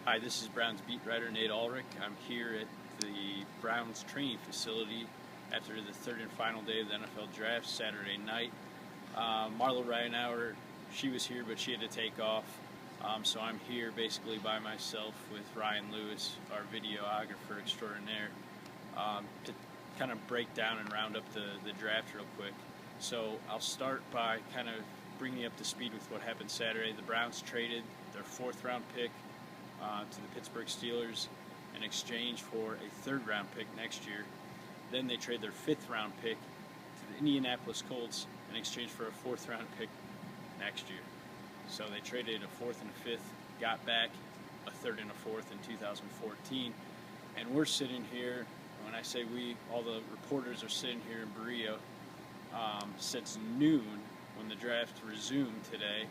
Hi, this is Browns beat writer Nate Ulrich. I'm here at the Browns training facility after the third and final day of the NFL Draft Saturday night. Marla Ryanauer, she was here, but she had to take off. So I'm here basically by myself with Ryan Lewis, our videographer extraordinaire, to kind of break down and round up the draft real quick. So I'll start by kind of bringing you up to speed with what happened Saturday. The Browns traded their fourth-round pick to the Pittsburgh Steelers in exchange for a third-round pick next year. Then they trade their fifth-round pick to the Indianapolis Colts in exchange for a fourth-round pick next year. So they traded a fourth and a fifth, got back a third and a fourth in 2014. And we're sitting here, when I say we, all the reporters are sitting here in Berea since noon when the draft resumed today.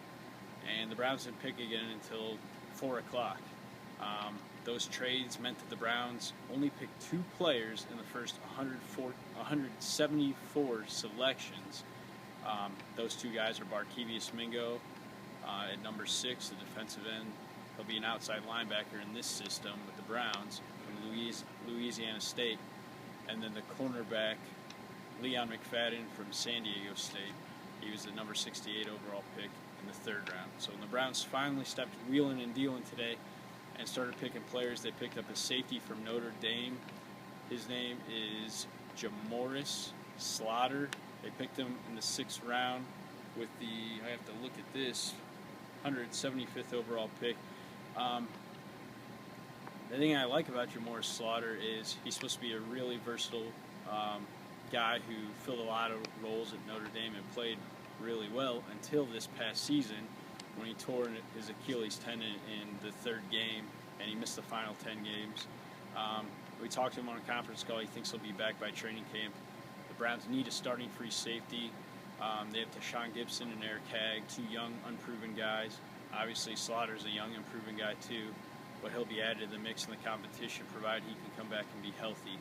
And the Browns didn't pick again until 4 o'clock. Those trades meant that the Browns only picked two players in the first 174 selections. Those two guys are Barkevious Mingo at number 6, the defensive end. He'll be an outside linebacker in this system with the Browns from Louisiana State. And then the cornerback, Leon McFadden from San Diego State. He was the number 68 overall pick in the third round. So when the Browns finally stopped wheeling and dealing today and started picking players, they picked up a safety from Notre Dame. His name is Jamoris Slaughter. They picked him in the 6th round with the, I have to look at this, 175th overall pick. The thing I like about Jamoris Slaughter is he's supposed to be a really versatile guy who filled a lot of roles at Notre Dame and played really well until this past season when he tore his Achilles tendon in the third game and he missed the final 10 games. We talked to him on a conference call. He thinks he'll be back by training camp. The Browns need a starting free safety. They have Tashawn Gibson and Eric Hagg, two young, unproven guys. Obviously, Slaughter's a young, unproven guy too, but he'll be added to the mix in the competition provided he can come back and be healthy.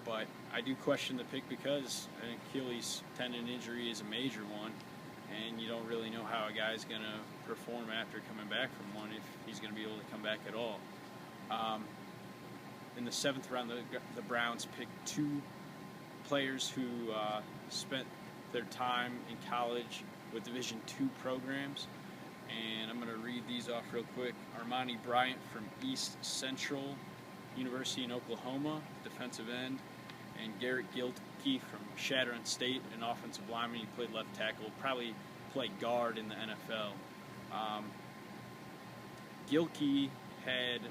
But I do question the pick because an Achilles tendon injury is a major one, and you don't really know how a guy's going to perform after coming back from one, if he's going to be able to come back at all. In the 7th round, the Browns picked two players who spent their time in college with Division II programs, and I'm going to read these off real quick. Armani Bryant from East Central University in Oklahoma, defensive end, and Garrett Gilkey from Shattern State, an offensive lineman. He played left tackle, probably played guard in the NFL. Gilkey had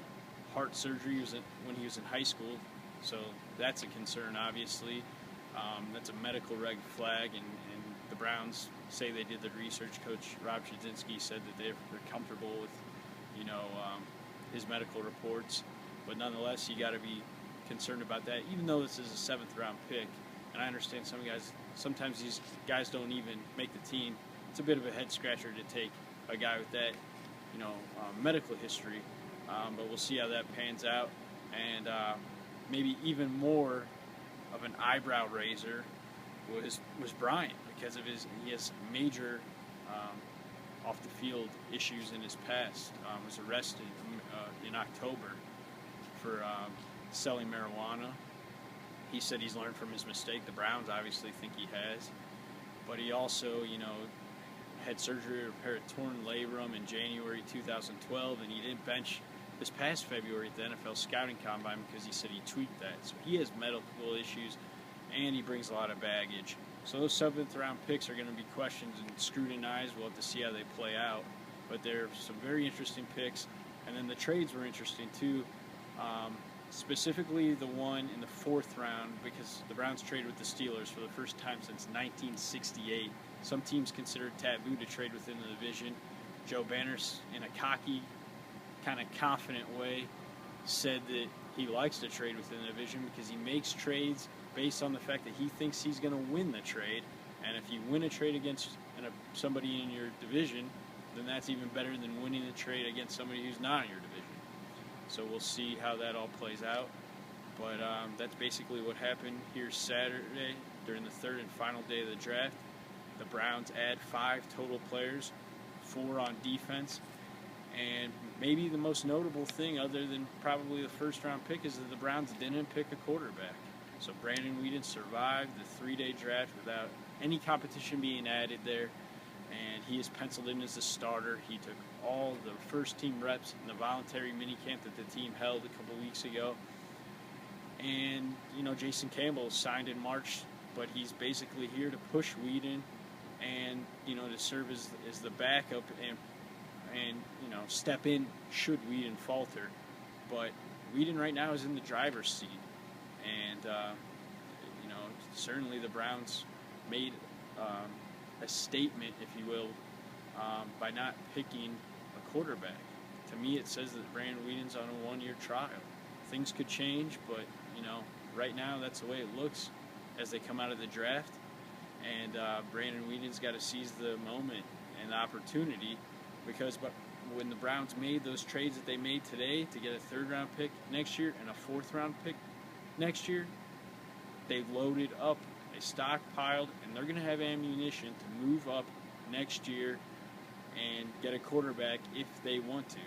heart surgery when he was in high school, so that's a concern, obviously. That's a medical red flag, and the Browns say they did the research. Coach Rob Chudzinski said that they're comfortable with, his medical reports. But nonetheless, you got to be concerned about that, even though this is a 7th round pick. And I understand sometimes these guys don't even make the team. It's a bit of a head scratcher to take a guy with that, medical history. But we'll see how that pans out. And maybe even more of an eyebrow raiser was Bryant, because of he has major off the field issues in his past. Was arrested in October for selling marijuana. He said he's learned from his mistake. The Browns obviously think he has. But he also, had surgery to repair a torn labrum in January 2012, and he didn't bench this past February at the NFL Scouting Combine because he said he tweaked that. So he has medical issues, and he brings a lot of baggage. So those 7th round picks are going to be questioned and scrutinized. We'll have to see how they play out. But they're some very interesting picks. And then the trades were interesting too. Specifically the one in the 4th round, because the Browns traded with the Steelers for the first time since 1968. Some teams consider it taboo to trade within the division. Joe Banner, in a cocky, kind of confident way, said that he likes to trade within the division because he makes trades based on the fact that he thinks he's going to win the trade. And if you win a trade against somebody in your division, then that's even better than winning the trade against somebody who's not in your division. So we'll see how that all plays out. But that's basically what happened here Saturday during the 3rd and final day of the draft. The Browns add 5 total players, 4 on defense, And maybe the most notable thing, other than probably the first-round pick, is that the Browns didn't pick a quarterback. So Brandon Weeden survived the 3-day draft without any competition being added there, and he is penciled in as the starter. He took all the first-team reps in the voluntary minicamp that the team held a couple weeks ago. And, Jason Campbell signed in March, but he's basically here to push Weeden and, to serve as the backup and step in should Weeden falter. But Weeden right now is in the driver's seat. And, certainly the Browns made a statement, if you will, by not picking a quarterback. To me, it says that Brandon Weeden's on a one-year trial. Things could change, but, right now that's the way it looks as they come out of the draft. And Brandon Weeden's got to seize the moment and the opportunity, because when the Browns made those trades that they made today to get a third-round pick next year and a fourth-round pick next year, they loaded up, they stockpiled, and they're going to have ammunition to move up next year and get a quarterback if they want to.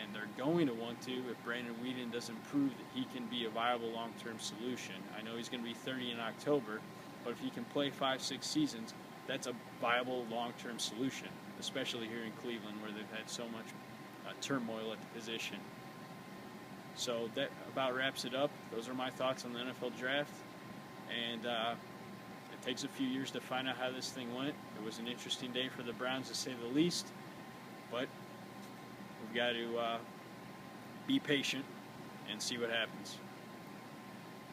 And they're going to want to if Brandon Weeden doesn't prove that he can be a viable long-term solution. I know he's going to be 30 in October, but if he can play 5-6 seasons, that's a viable long-term solution, especially here in Cleveland where they've had so much turmoil at the position. So that about wraps it up. Those are my thoughts on the NFL draft. And it takes a few years to find out how this thing went. It was an interesting day for the Browns, to say the least. But we've got to be patient and see what happens.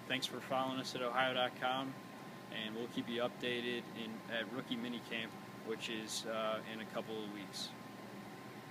Thanks for following us at Ohio.com. And we'll keep you updated at Rookie Minicamp, which is in a couple of weeks.